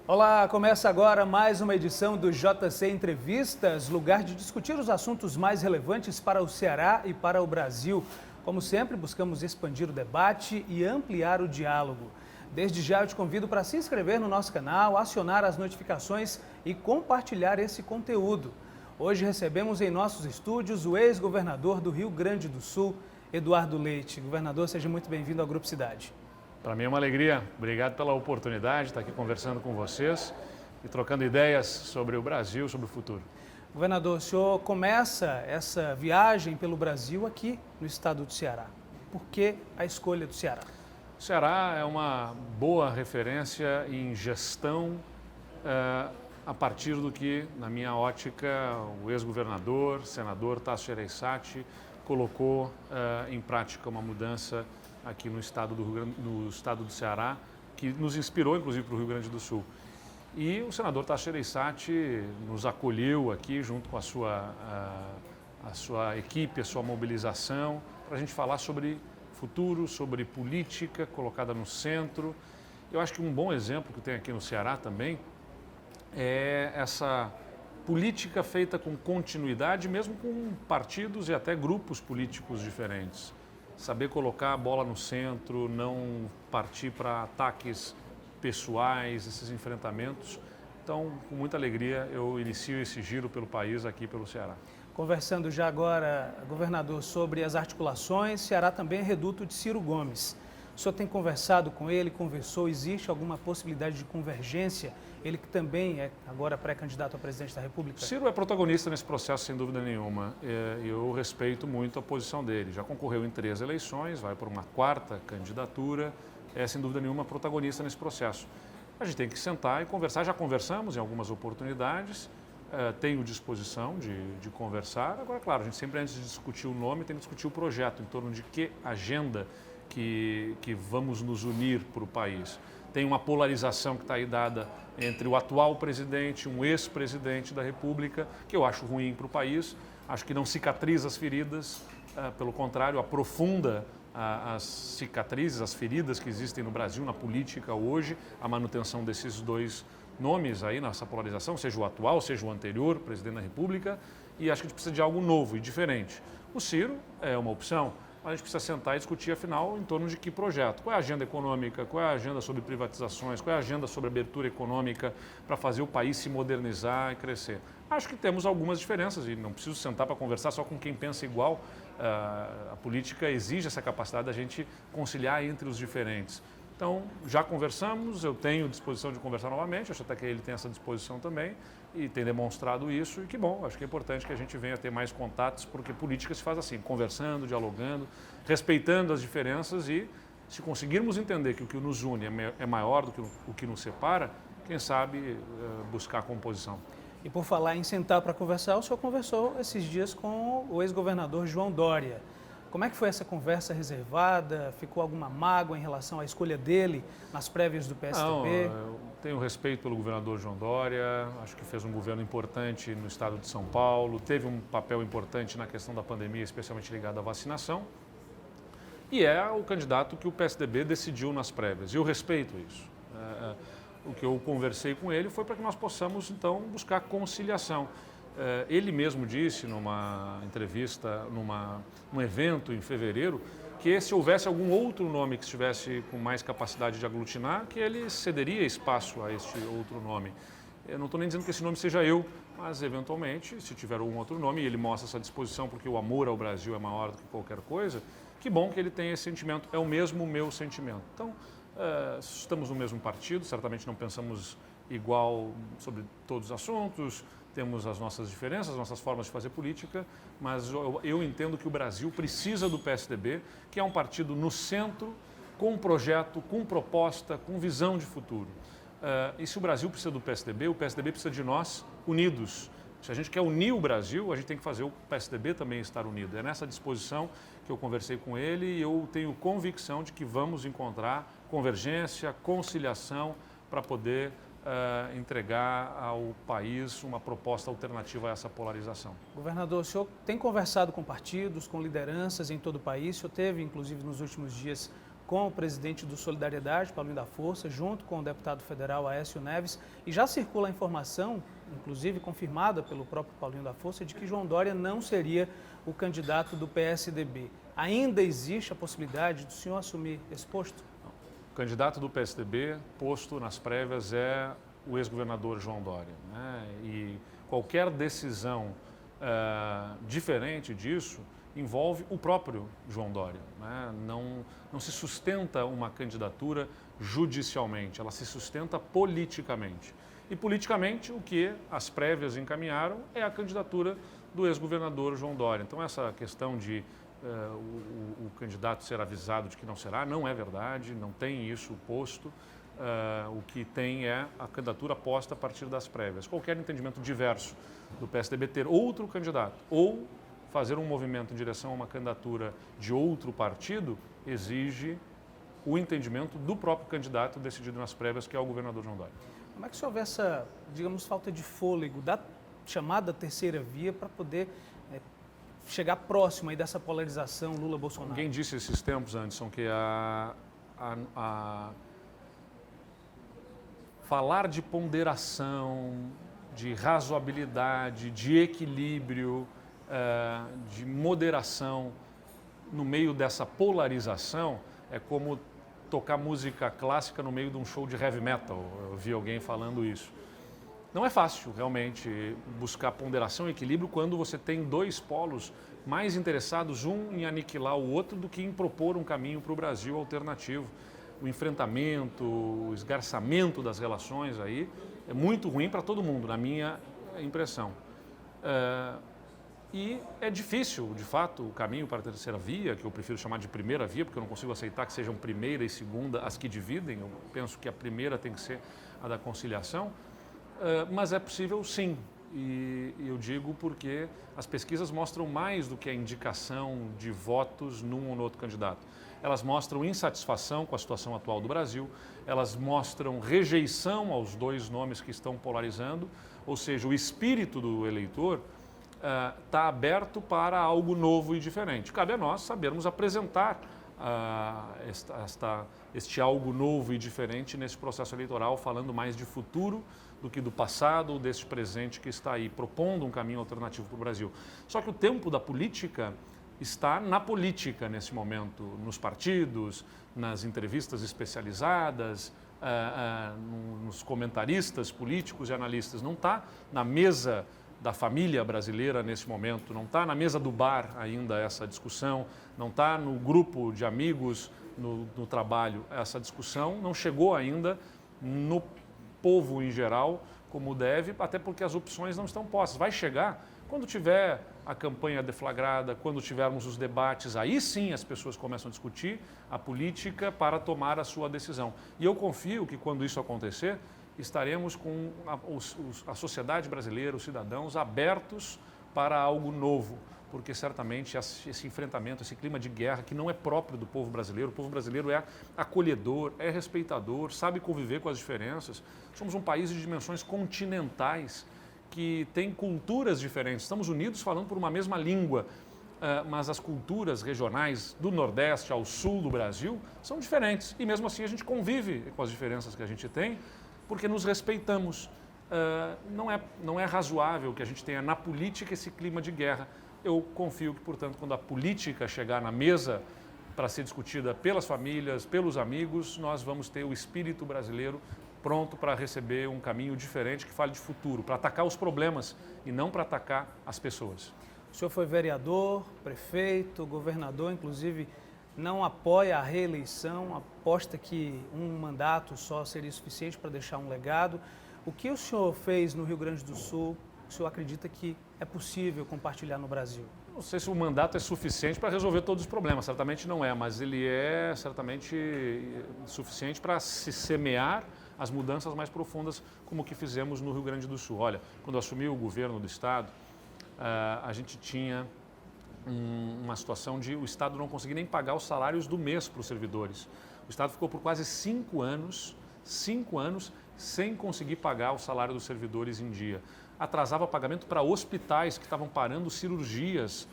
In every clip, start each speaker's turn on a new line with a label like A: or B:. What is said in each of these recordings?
A: Olá, começa agora mais uma edição do JC Entrevistas, lugar de discutir os assuntos mais relevantes para o Ceará e para o Brasil. Como sempre, buscamos expandir o debate e ampliar o diálogo. Desde já eu te convido para se inscrever no nosso canal, acionar as notificações e compartilhar esse conteúdo. Hoje recebemos em nossos estúdios o ex-governador do Rio Grande do Sul, Eduardo Leite. Governador, seja muito bem-vindo ao Grupo Cidade.
B: Para mim é uma alegria. Obrigado pela oportunidade de estar aqui conversando com vocês e trocando ideias sobre o Brasil, sobre o futuro.
A: Governador, o senhor começa essa viagem pelo Brasil aqui no estado do Ceará. Por que a escolha do Ceará?
B: O Ceará é uma boa referência em gestão a partir do que, na minha ótica, o ex-governador, senador Tasso Gereissati colocou em prática uma mudança aqui no estado do Ceará, que nos inspirou, inclusive, para o Rio Grande do Sul. E o senador Tasso Gereissati nos acolheu aqui, junto com a sua equipe, a sua mobilização, para a gente falar sobre futuro, sobre política colocada no centro. Eu acho que um bom exemplo que tem aqui no Ceará também é essa política feita com continuidade, mesmo com partidos e até grupos políticos diferentes. Saber colocar a bola no centro, não partir para ataques pessoais, esses enfrentamentos. Então, com muita alegria, eu inicio esse giro pelo país, aqui pelo Ceará.
A: Conversando já agora, governador, sobre as articulações, Ceará também é reduto de Ciro Gomes. O senhor tem conversado com ele, conversou, existe alguma possibilidade de convergência? Ele que também é agora pré-candidato a presidente da República.
B: Ciro é protagonista nesse processo, sem dúvida nenhuma. Eu respeito muito a posição dele. Já concorreu em 3 eleições, vai por uma 4ª candidatura, é sem dúvida nenhuma protagonista nesse processo. A gente tem que sentar e conversar, já conversamos em algumas oportunidades, tenho disposição de conversar. Agora, claro, a gente sempre antes de discutir o nome tem que discutir o projeto, em torno de que agenda que vamos nos unir para o país. Tem uma polarização que está aí dada entre o atual presidente e um ex-presidente da República, que eu acho ruim para o país, acho que não cicatriza as feridas, pelo contrário, aprofunda as cicatrizes, as feridas que existem no Brasil, na política hoje, a manutenção desses 2 nomes aí nessa polarização, seja o atual, seja o anterior presidente da República, e acho que a gente precisa de algo novo e diferente. O Ciro é uma opção, mas a gente precisa sentar e discutir, afinal, em torno de que projeto. Qual é a agenda econômica, qual é a agenda sobre privatizações, qual é a agenda sobre abertura econômica para fazer o país se modernizar e crescer. Acho que temos algumas diferenças e não preciso sentar para conversar só com quem pensa igual. A política exige essa capacidade da gente conciliar entre os diferentes. Então, já conversamos, eu tenho disposição de conversar novamente, acho até que ele tem essa disposição também e tem demonstrado isso e que bom, acho que é importante que a gente venha ter mais contatos, porque política se faz assim, conversando, dialogando, respeitando as diferenças e se conseguirmos entender que o que nos une é maior do que o que nos separa, quem sabe buscar a composição.
A: E por falar em sentar para conversar, o senhor conversou esses dias com o ex-governador João Dória. Como é que foi essa conversa reservada? Ficou alguma mágoa em relação à escolha dele nas prévias do PSDB?
B: Não, eu tenho respeito pelo governador João Dória, acho que fez um governo importante no estado de São Paulo, teve um papel importante na questão da pandemia, especialmente ligado à vacinação, e é o candidato que o PSDB decidiu nas prévias, e eu respeito isso. O que eu conversei com ele foi para que nós possamos, então, buscar conciliação. Ele mesmo disse numa entrevista, num evento em fevereiro, que se houvesse algum outro nome que estivesse com mais capacidade de aglutinar, que ele cederia espaço a este outro nome. Eu não estou nem dizendo que esse nome seja eu, mas eventualmente, se tiver algum outro nome, e ele mostra essa disposição porque o amor ao Brasil é maior do que qualquer coisa, que bom que ele tem esse sentimento, é o mesmo meu sentimento. Então, estamos no mesmo partido, certamente não pensamos igual sobre todos os assuntos, temos as nossas diferenças, as nossas formas de fazer política, mas eu entendo que o Brasil precisa do PSDB, que é um partido no centro, com projeto, com proposta, com visão de futuro. E se o Brasil precisa do PSDB, o PSDB precisa de nós unidos. Se a gente quer unir o Brasil, a gente tem que fazer o PSDB também estar unido. É nessa disposição que eu conversei com ele e eu tenho convicção de que vamos encontrar convergência, conciliação para poder entregar ao país uma proposta alternativa a essa polarização.
A: Governador, o senhor tem conversado com partidos, com lideranças em todo o país, o senhor teve, inclusive, nos últimos dias com o presidente do Solidariedade, Paulinho da Força, junto com o deputado federal Aécio Neves, e já circula a informação, inclusive confirmada pelo próprio Paulinho da Força, de que João Dória não seria o candidato do PSDB. Ainda existe a possibilidade do senhor assumir esse posto?
B: O candidato do PSDB, posto nas prévias, é o ex-governador João Dória, né? E qualquer decisão diferente disso envolve o próprio João Dória, né? Não se sustenta uma candidatura judicialmente, ela se sustenta politicamente. E politicamente o que as prévias encaminharam é a candidatura do ex-governador João Dória. Então essa questão de o candidato ser avisado de que não será, não é verdade, não tem isso posto. O que tem é a candidatura posta a partir das prévias. Qualquer entendimento diverso do PSDB ter outro candidato ou fazer um movimento em direção a uma candidatura de outro partido exige o entendimento do próprio candidato decidido nas prévias, que é o governador João Dória.
A: Como é que o senhor vê essa, digamos, falta de fôlego da chamada terceira via para poder chegar próximo aí dessa polarização Lula-Bolsonaro?
B: Alguém disse esses tempos, Anderson, que falar de ponderação, de razoabilidade, de equilíbrio, de moderação no meio dessa polarização é como tocar música clássica no meio de um show de heavy metal. Eu vi alguém falando isso. Não é fácil, realmente, buscar ponderação e equilíbrio quando você tem dois polos mais interessados, um em aniquilar o outro do que em propor um caminho para o Brasil alternativo. O enfrentamento, o esgarçamento das relações aí é muito ruim para todo mundo, na minha impressão. E é difícil, de fato, o caminho para a terceira via, que eu prefiro chamar de primeira via, porque eu não consigo aceitar que sejam primeira e segunda as que dividem. Eu penso que a primeira tem que ser a da conciliação. Mas é possível sim, e eu digo porque as pesquisas mostram mais do que a indicação de votos num ou no outro candidato. Elas mostram insatisfação com a situação atual do Brasil, elas mostram rejeição aos dois nomes que estão polarizando, ou seja, o espírito do eleitor está aberto para algo novo e diferente. Cabe a nós sabermos apresentar este algo novo e diferente nesse processo eleitoral, falando mais de futuro do que do passado ou deste presente que está aí, propondo um caminho alternativo para o Brasil. Só que o tempo da política está na política nesse momento, nos partidos, nas entrevistas especializadas, nos comentaristas políticos e analistas. Não está na mesa da família brasileira nesse momento, não está na mesa do bar ainda essa discussão, não está no grupo de amigos, no trabalho essa discussão, não chegou ainda no povo em geral como deve, até porque as opções não estão postas. Vai chegar quando tiver a campanha deflagrada, quando tivermos os debates, aí sim as pessoas começam a discutir a política para tomar a sua decisão. E eu confio que quando isso acontecer, estaremos com a sociedade brasileira, os cidadãos, abertos para algo novo, porque certamente esse enfrentamento, esse clima de guerra que não é próprio do povo brasileiro, o povo brasileiro é acolhedor, é respeitador, sabe conviver com as diferenças. Somos um país de dimensões continentais, que tem culturas diferentes, estamos unidos falando por uma mesma língua, mas as culturas regionais do Nordeste ao Sul do Brasil são diferentes e mesmo assim a gente convive com as diferenças que a gente tem, porque nos respeitamos. Não é razoável que a gente tenha na política esse clima de guerra. Eu confio que, portanto, quando a política chegar na mesa para ser discutida pelas famílias, pelos amigos, nós vamos ter o espírito brasileiro pronto para receber um caminho diferente que fale de futuro, para atacar os problemas e não para atacar as pessoas.
A: O senhor foi vereador, prefeito, governador, inclusive não apoia a reeleição, aposta que um mandato só seria suficiente para deixar um legado. O que o senhor fez no Rio Grande do Sul, o senhor acredita que é possível compartilhar no Brasil?
B: Não sei se o mandato é suficiente para resolver todos os problemas, certamente não é, mas ele é certamente suficiente para se semear as mudanças mais profundas, como o que fizemos no Rio Grande do Sul. Olha, quando assumiu o governo do Estado, a gente tinha uma situação de o Estado não conseguir nem pagar os salários do mês para os servidores. O Estado ficou por quase 5 anos sem conseguir pagar o salário dos servidores em dia. Atrasava pagamento para hospitais que estavam parando cirurgias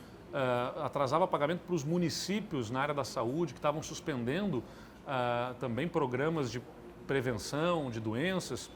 B: atrasava pagamento para os municípios na área da saúde, que estavam suspendendo também programas de prevenção de doenças,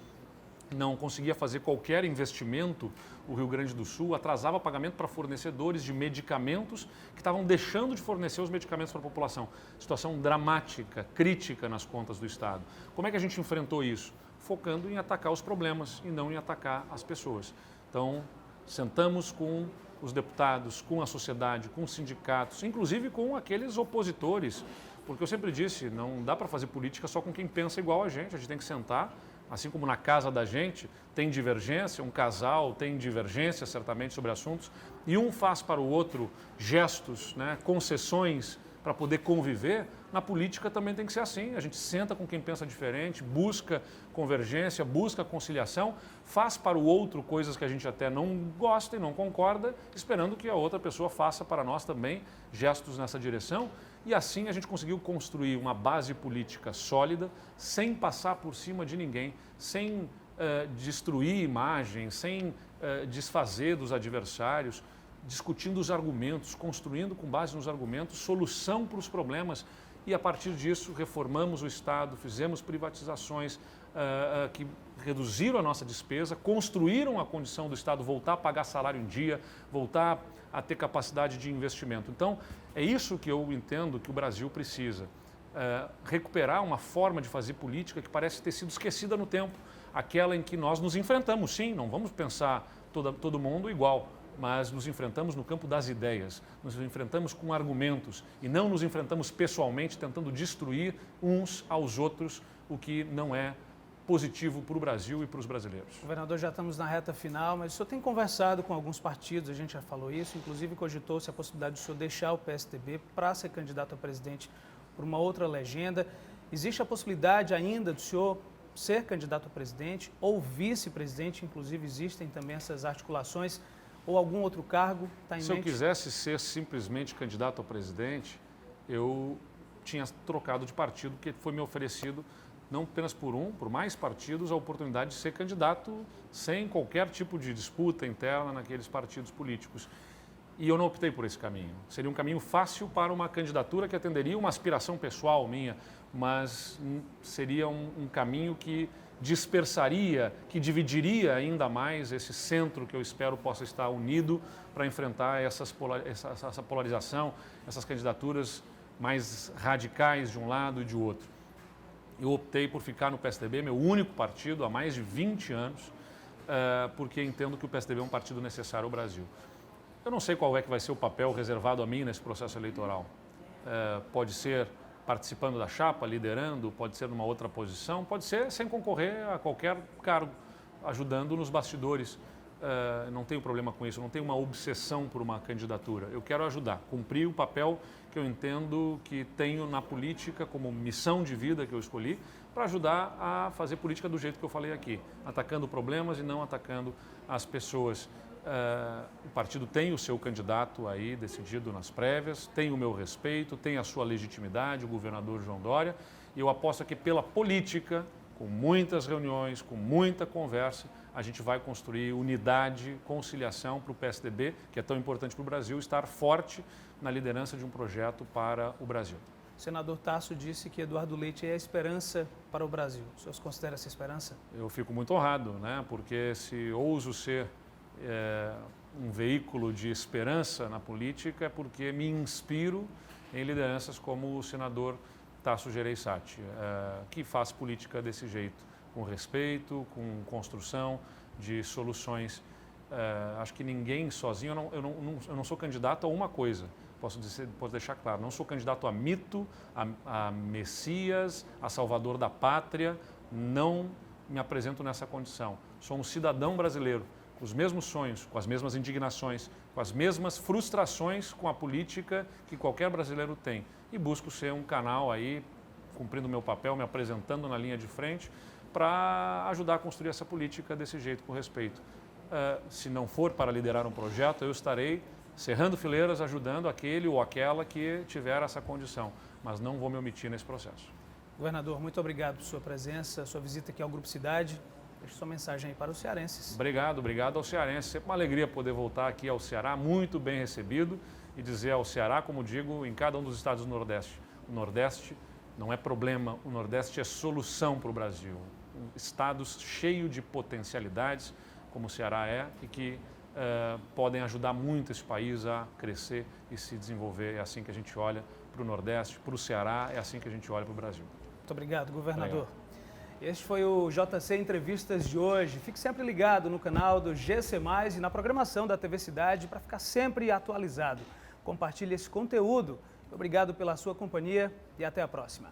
B: não conseguia fazer qualquer investimento, o Rio Grande do Sul atrasava pagamento para fornecedores de medicamentos que estavam deixando de fornecer os medicamentos para a população. Situação dramática, crítica nas contas do Estado. Como é que a gente enfrentou isso? Focando em atacar os problemas e não em atacar as pessoas. Então, sentamos com os deputados, com a sociedade, com os sindicatos, inclusive com aqueles opositores, porque eu sempre disse, não dá para fazer política só com quem pensa igual a gente tem que sentar, assim como na casa da gente tem divergência, um casal tem divergência certamente sobre assuntos, e um faz para o outro gestos, né, concessões para poder conviver, na política também tem que ser assim. A gente senta com quem pensa diferente, busca convergência, busca conciliação, faz para o outro coisas que a gente até não gosta e não concorda, esperando que a outra pessoa faça para nós também gestos nessa direção. E assim a gente conseguiu construir uma base política sólida, sem passar por cima de ninguém, sem destruir imagens, sem desfazer dos adversários, discutindo os argumentos, construindo com base nos argumentos, solução para os problemas. E a partir disso reformamos o Estado, fizemos privatizações que reduziram a nossa despesa, construíram a condição do Estado voltar a pagar salário em dia, voltar a ter capacidade de investimento. Então, é isso que eu entendo que o Brasil precisa. Recuperar uma forma de fazer política que parece ter sido esquecida no tempo. Aquela em que nós nos enfrentamos, sim, não vamos pensar todo mundo igual, mas nos enfrentamos no campo das ideias, nos enfrentamos com argumentos e não nos enfrentamos pessoalmente tentando destruir uns aos outros, o que não é positivo para o Brasil e para os brasileiros.
A: Governador, já estamos na reta final, mas o senhor tem conversado com alguns partidos, a gente já falou isso, inclusive cogitou-se a possibilidade de o senhor deixar o PSDB para ser candidato a presidente por uma outra legenda. Existe a possibilidade ainda do senhor ser candidato a presidente ou vice-presidente, inclusive existem também essas articulações, ou algum outro cargo está em mente?
B: Se eu quisesse ser simplesmente candidato a presidente, eu tinha trocado de partido, porque foi me oferecido, não apenas por mais partidos, a oportunidade de ser candidato sem qualquer tipo de disputa interna naqueles partidos políticos. E eu não optei por esse caminho. Seria um caminho fácil para uma candidatura que atenderia uma aspiração pessoal minha, mas seria um caminho que dispersaria, que dividiria ainda mais esse centro que eu espero possa estar unido para enfrentar essa polarização, essas candidaturas mais radicais de um lado e de outro. Eu optei por ficar no PSDB, meu único partido, há mais de 20 anos, porque entendo que o PSDB é um partido necessário ao Brasil. Eu não sei qual é que vai ser o papel reservado a mim nesse processo eleitoral. Pode ser participando da chapa, liderando, pode ser numa outra posição, pode ser sem concorrer a qualquer cargo, ajudando nos bastidores. Não tenho problema com isso, não tenho uma obsessão por uma candidatura. Eu quero ajudar, cumprir o papel que eu entendo que tenho na política como missão de vida que eu escolhi, para ajudar a fazer política do jeito que eu falei aqui, atacando problemas e não atacando as pessoas. O partido tem o seu candidato aí decidido nas prévias, tem o meu respeito, tem a sua legitimidade, o governador João Dória, e eu aposto que pela política, com muitas reuniões, com muita conversa, a gente vai construir unidade, conciliação para o PSDB, que é tão importante para o Brasil, estar forte na liderança de um projeto para o Brasil.
A: O senador Tasso disse que Eduardo Leite é a esperança para o Brasil. O senhor considera essa esperança?
B: Eu fico muito honrado, né? Porque se ouso ser um veículo de esperança na política é porque me inspiro em lideranças como o senador Tasso Gereissati, que faz política desse jeito, com respeito, com construção de soluções. Acho que ninguém sozinho, eu não sou candidato a uma coisa, posso deixar claro, não sou candidato a mito, a Messias, a salvador da pátria, não me apresento nessa condição. Sou um cidadão brasileiro, com os mesmos sonhos, com as mesmas indignações, com as mesmas frustrações com a política que qualquer brasileiro tem. E busco ser um canal aí, cumprindo o meu papel, me apresentando na linha de frente, para ajudar a construir essa política desse jeito, com respeito. Se não for para liderar um projeto, eu estarei cerrando fileiras, ajudando aquele ou aquela que tiver essa condição, mas não vou me omitir nesse processo.
A: Governador, muito obrigado por sua presença, sua visita aqui ao Grupo Cidade. Deixe sua mensagem aí para os cearenses.
B: Obrigado aos cearenses. Sempre uma alegria poder voltar aqui ao Ceará, muito bem recebido. e dizer ao Ceará, como digo, em cada um dos estados do Nordeste, o Nordeste não é problema, o Nordeste é solução para o Brasil. Estados cheios de potencialidades, como o Ceará é, e que podem ajudar muito esse país a crescer e se desenvolver. É assim que a gente olha para o Nordeste, para o Ceará, é assim que a gente olha para o Brasil.
A: Muito obrigado, governador.
B: Obrigado.
A: Este foi o JC Entrevistas de hoje. Fique sempre ligado no canal do GC+, e na programação da TV Cidade para ficar sempre atualizado. Compartilhe esse conteúdo. Obrigado pela sua companhia e até a próxima.